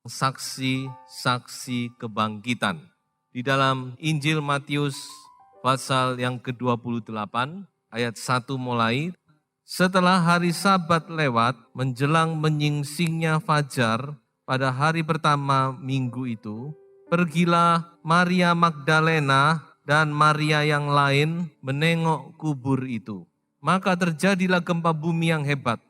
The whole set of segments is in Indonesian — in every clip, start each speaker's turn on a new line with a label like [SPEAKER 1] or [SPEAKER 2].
[SPEAKER 1] saksi-saksi kebangkitan. Di dalam Injil Matius pasal yang ke-28 ayat 1 mulai, setelah hari Sabat lewat menjelang menyingsingnya fajar pada hari pertama minggu itu, pergilah Maria Magdalena dan Maria yang lain menengok kubur itu. Maka terjadilah gempa bumi yang hebat,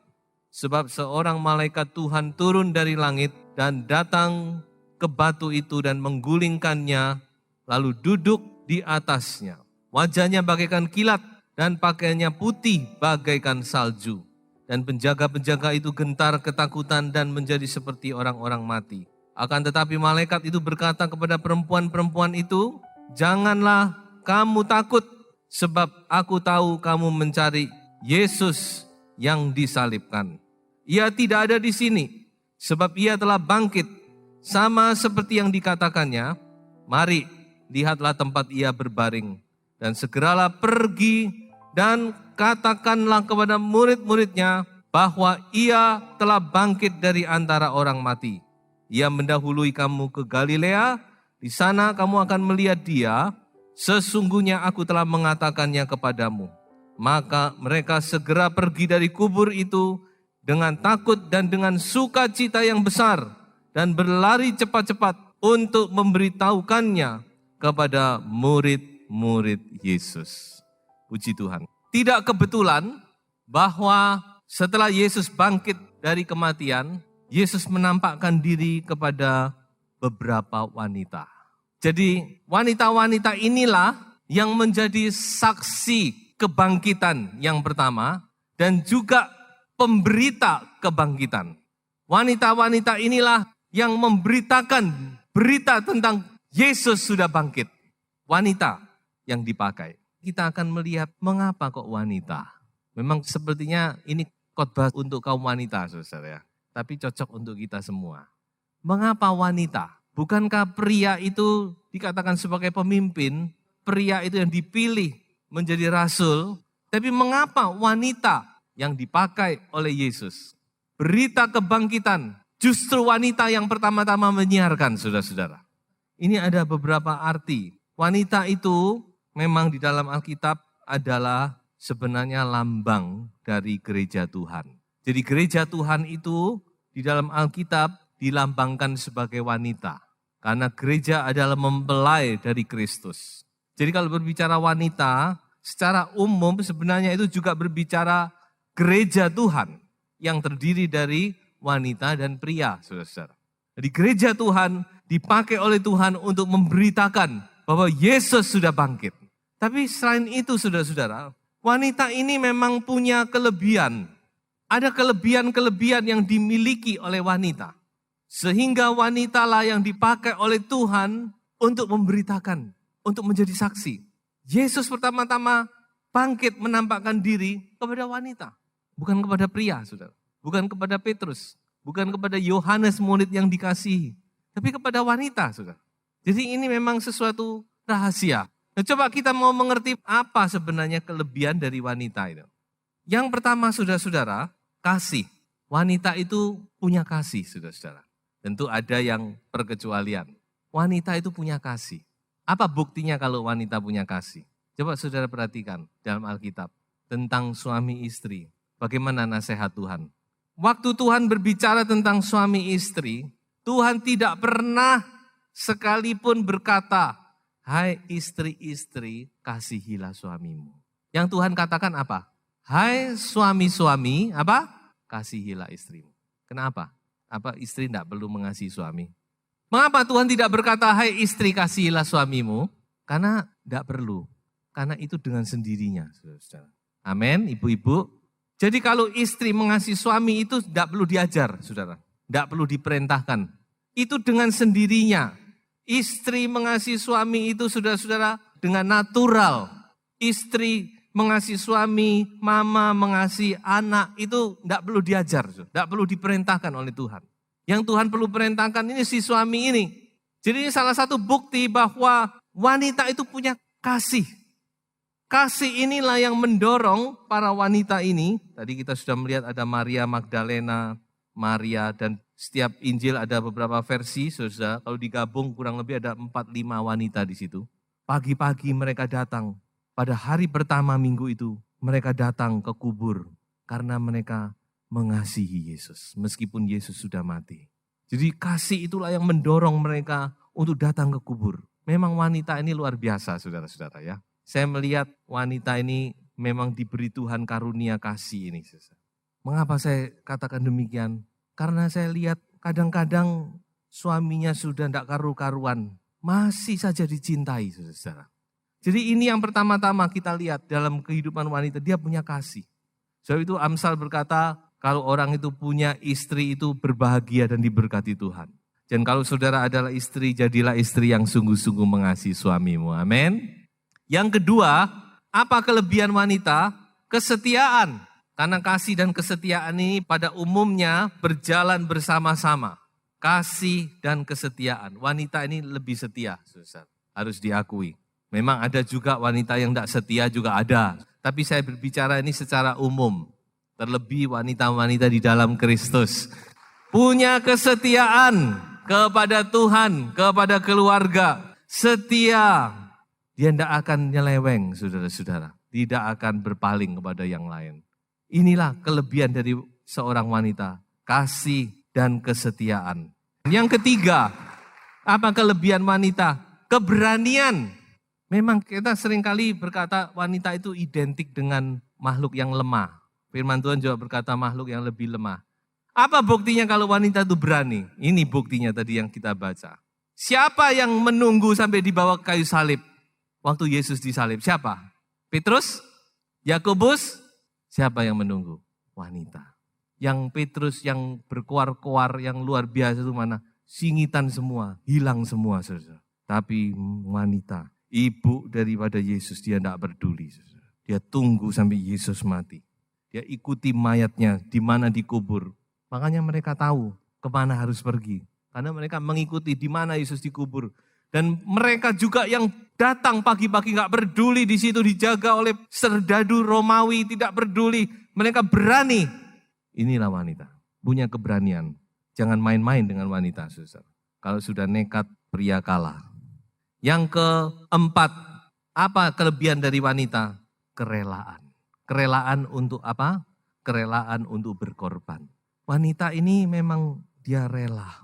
[SPEAKER 1] sebab seorang malaikat Tuhan turun dari langit dan datang ke batu itu dan menggulingkannya, lalu duduk di atasnya. Wajahnya bagaikan kilat dan pakaiannya putih bagaikan salju. Dan penjaga-penjaga itu gentar ketakutan dan menjadi seperti orang-orang mati. Akan tetapi malaikat itu berkata kepada perempuan-perempuan itu, "Janganlah kamu takut, sebab aku tahu kamu mencari Yesus yang disalibkan. Ia tidak ada di sini, sebab ia telah bangkit, sama seperti yang dikatakannya. Mari, lihatlah tempat ia berbaring, dan segeralah pergi dan katakanlah kepada murid-muridnya bahwa ia telah bangkit dari antara orang mati. Ia mendahului kamu ke Galilea, di sana kamu akan melihat dia. Sesungguhnya aku telah mengatakannya kepadamu." Maka mereka segera pergi dari kubur itu dengan takut dan dengan sukacita yang besar, dan berlari cepat-cepat untuk memberitahukannya kepada murid-murid Yesus. Puji Tuhan. Tidak kebetulan bahwa setelah Yesus bangkit dari kematian, Yesus menampakkan diri kepada beberapa wanita. Jadi wanita-wanita inilah yang menjadi saksi kebangkitan yang pertama dan juga pemberita kebangkitan. Wanita-wanita inilah yang memberitakan berita tentang Yesus sudah bangkit. Wanita yang dipakai. Kita akan melihat mengapa kok wanita. Memang sepertinya ini khotbah untuk kaum wanita, saudara ya. Tapi cocok untuk kita semua. Mengapa wanita? Bukankah pria itu dikatakan sebagai pemimpin, pria itu yang dipilih menjadi rasul, tapi mengapa wanita yang dipakai oleh Yesus? Berita kebangkitan, justru wanita yang pertama-tama menyiarkan, saudara-saudara. Ini ada beberapa arti. Wanita itu memang di dalam Alkitab adalah sebenarnya lambang dari gereja Tuhan. Jadi gereja Tuhan itu di dalam Alkitab dilambangkan sebagai wanita. Karena gereja adalah mempelai dari Kristus. Jadi kalau berbicara wanita, secara umum sebenarnya itu juga berbicara gereja Tuhan yang terdiri dari wanita dan pria, saudara-saudara. Jadi gereja Tuhan dipakai oleh Tuhan untuk memberitakan bahwa Yesus sudah bangkit. Tapi selain itu, saudara-saudara, wanita ini memang punya kelebihan. Ada kelebihan-kelebihan yang dimiliki oleh wanita. Sehingga wanitalah yang dipakai oleh Tuhan untuk memberitakan, untuk menjadi saksi. Yesus pertama-tama bangkit menampakkan diri kepada wanita. Bukan kepada pria, saudara. Bukan kepada Petrus. Bukan kepada Yohanes murid yang dikasihi. Tapi kepada wanita, saudara. Jadi ini memang sesuatu rahasia. Nah, coba kita mau mengerti apa sebenarnya kelebihan dari wanita itu. Yang pertama, saudara-saudara, kasih. Wanita itu punya kasih, saudara-saudara. Tentu ada yang perkecualian. Wanita itu punya kasih. Apa buktinya kalau wanita punya kasih? Coba saudara perhatikan dalam Alkitab. Tentang suami istri. Bagaimana nasihat Tuhan? Waktu Tuhan berbicara tentang suami istri, Tuhan tidak pernah sekalipun berkata, "Hai istri-istri, kasihilah suamimu." Yang Tuhan katakan apa? "Hai suami-suami, apa? Kasihilah istrimu." Kenapa? Apa istri tidak perlu mengasihi suami? Mengapa Tuhan tidak berkata, "Hai istri, kasihilah suamimu"? Karena tidak perlu. Karena itu dengan sendirinya, saudara. Amin, ibu-ibu. Jadi kalau istri mengasihi suami itu tidak perlu diajar, saudara. Tidak perlu diperintahkan. Itu dengan sendirinya. Istri mengasihi suami itu, saudara-saudara, dengan natural. Istri mengasihi suami, mama mengasihi anak, itu tidak perlu diajar, tidak perlu diperintahkan oleh Tuhan. Yang Tuhan perlu perintahkan ini si suami ini. Jadi ini salah satu bukti bahwa wanita itu punya kasih. Kasih inilah yang mendorong para wanita ini. Tadi kita sudah melihat ada Maria Magdalena, Maria, dan Setiap Injil ada beberapa versi, saudara. Kalau digabung kurang lebih ada 4-5 wanita di situ. Pagi-pagi mereka datang. Pada hari pertama minggu itu, mereka datang ke kubur karena mereka mengasihi Yesus, meskipun Yesus sudah mati. Jadi kasih itulah yang mendorong mereka untuk datang ke kubur. Memang wanita ini luar biasa, saudara-saudara ya. Saya melihat wanita ini memang diberi Tuhan karunia kasih ini. Mengapa saya katakan demikian? Karena saya lihat kadang-kadang suaminya sudah tidak karu-karuan, masih saja dicintai, saudara. Jadi ini yang pertama-tama kita lihat dalam kehidupan wanita, dia punya kasih. Sebab itu Amsal berkata, kalau orang itu punya istri itu berbahagia dan diberkati Tuhan. Dan kalau saudara adalah istri, jadilah istri yang sungguh-sungguh mengasihi suamimu. Amin. Yang kedua, apa kelebihan wanita? Kesetiaan. Karena kasih dan kesetiaan ini pada umumnya berjalan bersama-sama. Kasih dan kesetiaan. Wanita ini lebih setia, saudara. Harus diakui. Memang ada juga wanita yang tidak setia juga ada. Tapi saya berbicara ini secara umum. Terlebih wanita-wanita di dalam Kristus. Punya kesetiaan kepada Tuhan, kepada keluarga. Setia. Dia tidak akan nyeleweng, saudara-saudara. Tidak akan berpaling kepada yang lain. Inilah kelebihan dari seorang wanita. Kasih dan kesetiaan. Yang ketiga, apa kelebihan wanita? Keberanian. Memang kita seringkali berkata wanita itu identik dengan makhluk yang lemah. Firman Tuhan juga berkata makhluk yang lebih lemah. Apa buktinya kalau wanita itu berani? Ini buktinya tadi yang kita baca. Siapa yang menunggu sampai dibawa ke kayu salib? Waktu Yesus disalib, siapa? Petrus? Yakobus? Siapa yang menunggu? Wanita. Yang Petrus yang berkoar-koar, yang luar biasa itu mana? Singitan semua, hilang semua, saudara. Tapi wanita, ibu daripada Yesus, dia tidak peduli. Dia tunggu sampai Yesus mati. Dia ikuti mayatnya, di mana dikubur. Makanya mereka tahu kemana harus pergi. Karena mereka mengikuti di mana Yesus dikubur. Dan mereka juga yang datang pagi-pagi gak peduli di situ dijaga oleh serdadu Romawi, tidak peduli. Mereka berani. Inilah wanita, punya keberanian. Jangan main-main dengan wanita, saudara. Kalau sudah nekat, pria kalah. Yang keempat, apa kelebihan dari wanita? Kerelaan. Kerelaan untuk apa? Kerelaan untuk berkorban. Wanita ini memang dia rela.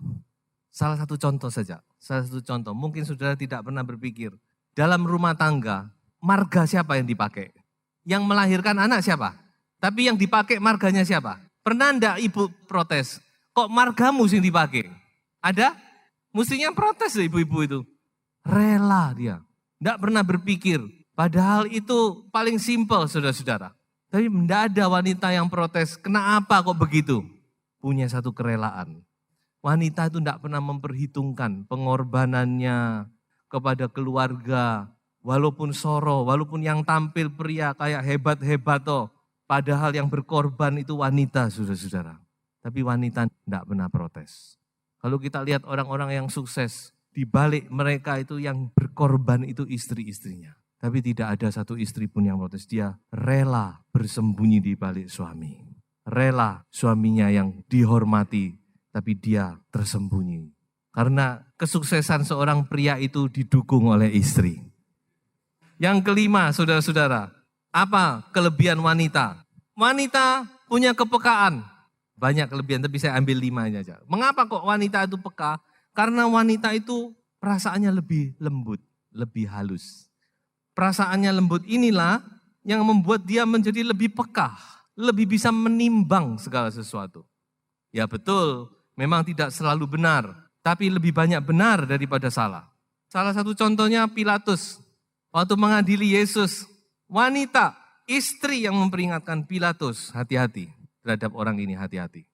[SPEAKER 1] Salah satu contoh saja. Salah satu contoh, mungkin saudara tidak pernah berpikir. Dalam rumah tangga, marga siapa yang dipakai? Yang melahirkan anak siapa? Tapi yang dipakai marganya siapa? Pernah enggak ibu protes? Kok margamu yang dipakai? Ada? Mestinya protes ibu-ibu itu. Rela dia. Enggak pernah berpikir. Padahal itu paling simpel saudara-saudara. Tapi enggak ada wanita yang protes. Kenapa kok begitu? Punya satu kerelaan. Wanita itu tidak pernah memperhitungkan pengorbanannya kepada keluarga. Walaupun soro, walaupun yang tampil pria kayak hebat-hebat toh. Padahal yang berkorban itu wanita, saudara-saudara. Tapi wanita tidak pernah protes. Kalau kita lihat orang-orang yang sukses, di balik mereka itu yang berkorban itu istri-istrinya. Tapi tidak ada satu istri pun yang protes. Dia rela bersembunyi di balik suami. Rela suaminya yang dihormati. Tapi dia tersembunyi. Karena kesuksesan seorang pria itu didukung oleh istri. Yang kelima, saudara-saudara, apa kelebihan wanita? Wanita punya kepekaan. Banyak kelebihan, tapi saya ambil 5 aja. Mengapa kok wanita itu peka? Karena wanita itu perasaannya lebih lembut, lebih halus. Perasaannya lembut inilah yang membuat dia menjadi lebih peka, lebih bisa menimbang segala sesuatu. Ya betul. Memang tidak selalu benar, tapi lebih banyak benar daripada salah. Salah satu contohnya Pilatus. Waktu mengadili Yesus, wanita, istri yang memperingatkan Pilatus, hati-hati terhadap orang ini, hati-hati.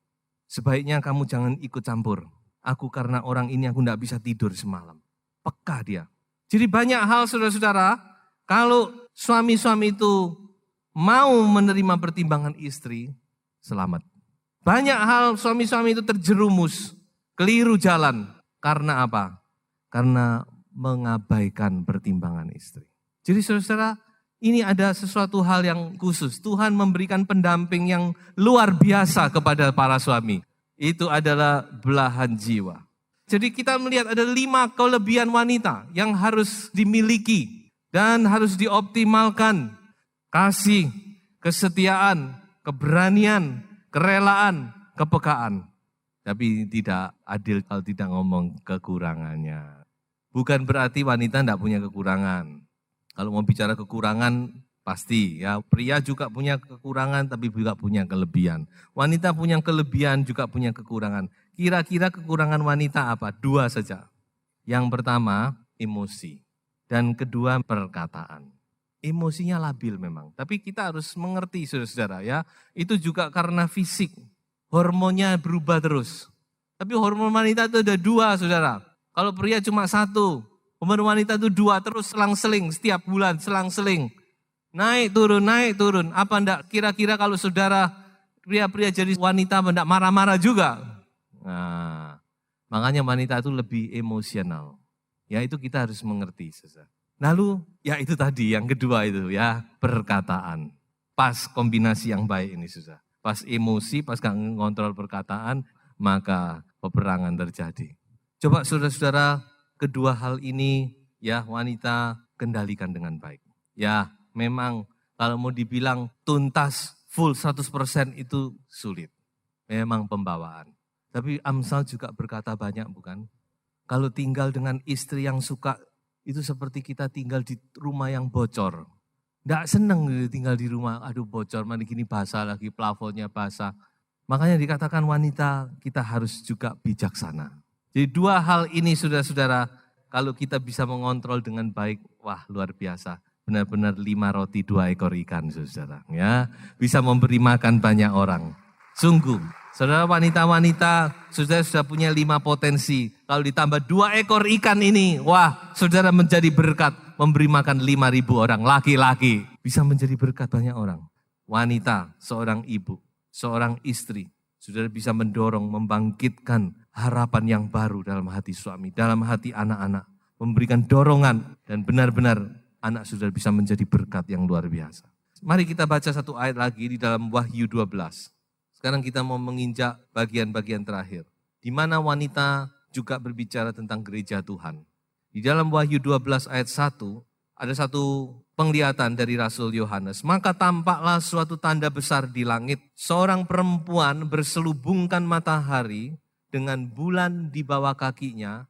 [SPEAKER 1] Sebaiknya kamu jangan ikut campur. Aku karena orang ini aku tidak bisa tidur semalam. Peka dia. Jadi banyak hal saudara-saudara, kalau suami-suami itu mau menerima pertimbangan istri, selamat. Banyak hal suami-suami itu terjerumus, keliru jalan. Karena apa? Karena mengabaikan pertimbangan istri. Jadi saudara, ini ada sesuatu hal yang khusus. Tuhan memberikan pendamping yang luar biasa kepada para suami. Itu adalah belahan jiwa. Jadi kita melihat ada 5 kelebihan wanita yang harus dimiliki dan harus dioptimalkan. Kasih, kesetiaan, keberanian, kerelaan, kepekaan. Tapi tidak adil kalau tidak ngomong kekurangannya. Bukan berarti wanita tidak punya kekurangan. Kalau mau bicara kekurangan pasti ya, pria juga punya kekurangan tapi juga punya kelebihan. Wanita punya kelebihan juga punya kekurangan. Kira-kira kekurangan wanita apa? 2 saja. Yang pertama emosi dan kedua perkataan. Emosinya labil memang, tapi kita harus mengerti saudara-saudara ya. Itu juga karena fisik, hormonnya berubah terus. Tapi hormon wanita itu ada 2 saudara. Kalau pria cuma 1, hormon wanita itu 2 terus selang-seling setiap bulan selang-seling. Naik turun. Apa enggak kira-kira kalau saudara pria-pria jadi wanita enggak marah-marah juga? Nah, makanya wanita itu lebih emosional. Ya itu kita harus mengerti. Lalu ya itu tadi yang kedua itu ya, perkataan. Pas kombinasi yang baik ini susah. Pas emosi, pas gak ngontrol perkataan, maka peperangan terjadi. Coba saudara-saudara, kedua hal ini ya wanita kendalikan dengan baik. Ya memang kalau mau dibilang tuntas full 100% itu sulit. Memang pembawaan. Tapi Amsal juga berkata banyak bukan? Kalau tinggal dengan istri yang suka, itu seperti kita tinggal di rumah yang bocor. Nggak seneng tinggal di rumah, aduh bocor, mana gini basah lagi, plafonnya basah. Makanya dikatakan wanita kita harus juga bijaksana. Jadi 2 hal ini saudara-saudara, kalau kita bisa mengontrol dengan baik, wah luar biasa. Benar-benar 5 roti 2 ekor ikan saudara. Ya, bisa memberi makan banyak orang. Sungguh, saudara wanita-wanita, saudara sudah punya 5 potensi. Kalau ditambah 2 ekor ikan ini, wah saudara menjadi berkat. Memberi makan 5.000 orang, laki-laki. Bisa menjadi berkat banyak orang. Wanita, seorang ibu, seorang istri. Saudara bisa mendorong, membangkitkan harapan yang baru dalam hati suami, dalam hati anak-anak. Memberikan dorongan dan benar-benar anak saudara bisa menjadi berkat yang luar biasa. Mari kita baca 1 ayat lagi di dalam Wahyu 12. Sekarang kita mau menginjak bagian-bagian terakhir. Di mana wanita juga berbicara tentang gereja Tuhan. Di dalam Wahyu 12 ayat 1, ada satu penglihatan dari Rasul Yohanes. Maka tampaklah suatu tanda besar di langit. Seorang perempuan berselubungkan matahari dengan bulan di bawah kakinya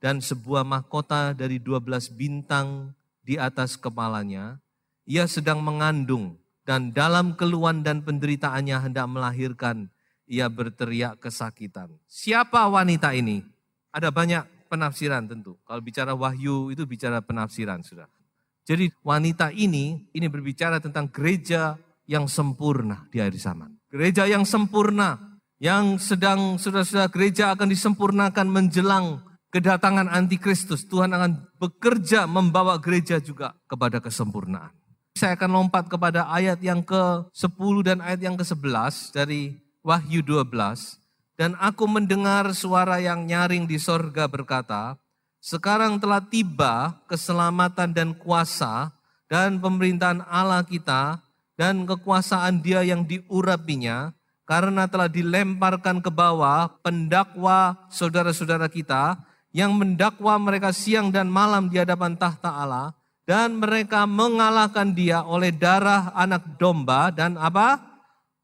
[SPEAKER 1] dan sebuah mahkota dari 12 bintang di atas kepalanya. Ia sedang mengandung dan dalam keluhan dan penderitaannya hendak melahirkan. Ia berteriak kesakitan. Siapa wanita ini? Ada banyak penafsiran tentu. Kalau bicara wahyu itu bicara penafsiran sudah. Jadi wanita ini berbicara tentang gereja yang sempurna di akhir zaman. Gereja yang sempurna, yang sedang saudara-saudara gereja akan disempurnakan menjelang kedatangan antikristus. Tuhan akan bekerja membawa gereja juga kepada kesempurnaan. Saya akan lompat kepada ayat yang ke-10 dan ayat yang ke-11 dari Wahyu 12. Dan aku mendengar suara yang nyaring di sorga berkata, sekarang telah tiba keselamatan dan kuasa dan pemerintahan Allah kita dan kekuasaan Dia yang diurapinya, karena telah dilemparkan ke bawah pendakwa saudara-saudara kita yang mendakwa mereka siang dan malam di hadapan tahta Allah, dan mereka mengalahkan Dia oleh darah anak domba dan apa?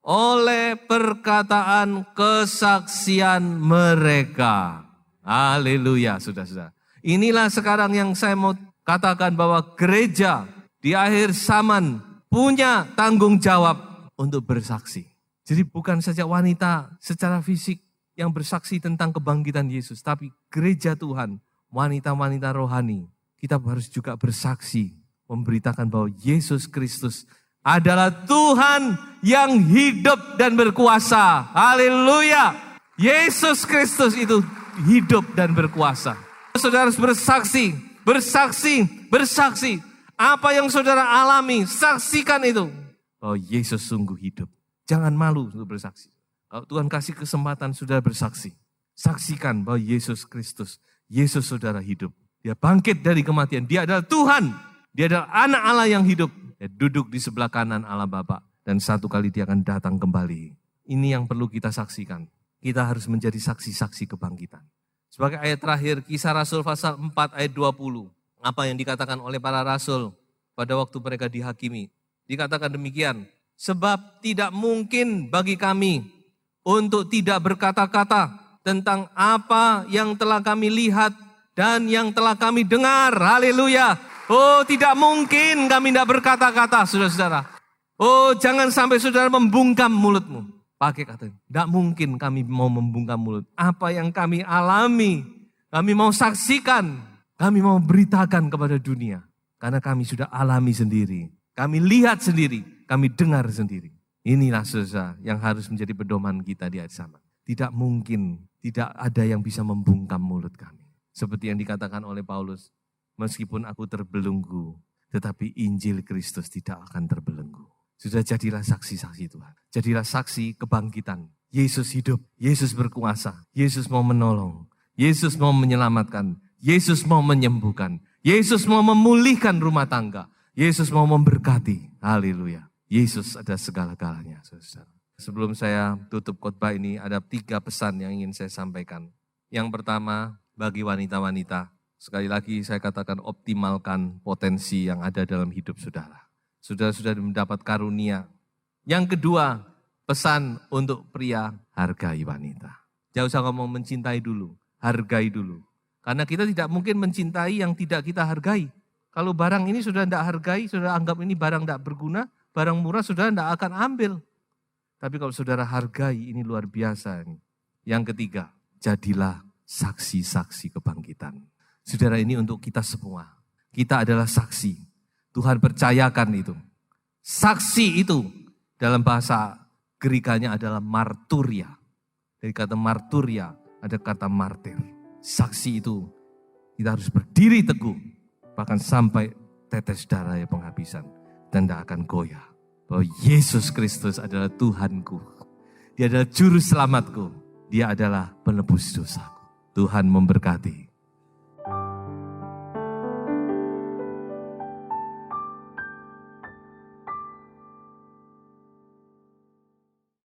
[SPEAKER 1] Oleh perkataan kesaksian mereka. Haleluya, sudah. Inilah sekarang yang saya mau katakan bahwa gereja di akhir zaman punya tanggung jawab untuk bersaksi. Jadi bukan saja wanita secara fisik yang bersaksi tentang kebangkitan Yesus, tapi gereja Tuhan, wanita-wanita rohani, kita harus juga bersaksi, memberitakan bahwa Yesus Kristus adalah Tuhan yang hidup dan berkuasa. Haleluya. Yesus Kristus itu hidup dan berkuasa. Saudara harus bersaksi. Apa yang saudara alami, saksikan itu. Bahwa Yesus sungguh hidup. Jangan malu untuk bersaksi. Kalau Tuhan kasih kesempatan saudara bersaksi. Saksikan bahwa Yesus Kristus, Yesus saudara hidup. Dia bangkit dari kematian. Dia adalah Tuhan. Dia adalah anak Allah yang hidup. Dia duduk di sebelah kanan Allah Bapa. Dan satu kali dia akan datang kembali. Ini yang perlu kita saksikan. kita harus menjadi saksi-saksi kebangkitan. Sebagai ayat terakhir, Kisah Rasul pasal 4 ayat 20. Apa yang dikatakan oleh para rasul pada waktu mereka dihakimi. Dikatakan demikian, sebab tidak mungkin bagi kami untuk tidak berkata-kata tentang apa yang telah kami lihat dan yang telah kami dengar. Haleluya. Oh, tidak mungkin kami tidak berkata-kata, saudara-saudara. Oh, jangan sampai saudara membungkam mulutmu. Pakai kata, tidak mungkin kami mau membungkam mulut. Apa yang kami alami, kami mau saksikan, kami mau beritakan kepada dunia. Karena kami sudah alami sendiri, kami lihat sendiri, kami dengar sendiri. Inilah saudara yang harus menjadi pedoman kita di hari Sabat. Tidak mungkin, tidak ada yang bisa membungkam mulut kami. Seperti yang dikatakan oleh Paulus, meskipun aku terbelenggu, tetapi Injil Kristus tidak akan terbelenggu. Sudah jadilah saksi-saksi Tuhan. Jadilah saksi kebangkitan. Yesus hidup, Yesus berkuasa, Yesus mau menolong, Yesus mau menyelamatkan, Yesus mau menyembuhkan, Yesus mau memulihkan rumah tangga, Yesus mau memberkati. Haleluya. Yesus ada segala-galanya, saudara. Sebelum saya tutup khotbah ini, ada 3 pesan yang ingin saya sampaikan. Yang pertama, bagi wanita-wanita, sekali lagi saya katakan optimalkan potensi yang ada dalam hidup saudara. Saudara sudah mendapat karunia. Yang kedua, pesan untuk pria, hargai wanita. Jangan usah ngomong mencintai dulu, hargai dulu. Karena kita tidak mungkin mencintai yang tidak kita hargai. Kalau barang ini sudah tidak hargai, sudah anggap ini barang tidak berguna, barang murah sudah tidak akan ambil. Tapi kalau saudara hargai, ini luar biasa. Yang ketiga, jadilah saksi-saksi kebangkitan. Saudara, ini untuk kita semua. Kita adalah saksi. Tuhan percayakan itu. Saksi itu dalam bahasa Gerikanya adalah marturia. Dari kata marturia ada kata martir. Saksi itu kita harus berdiri teguh. Bahkan sampai tetes darah yang penghabisan. Dan tidak akan goyah. Bahwa Yesus Kristus adalah Tuhanku. Dia adalah juru selamatku. Dia adalah penebus dosaku. Tuhan memberkati.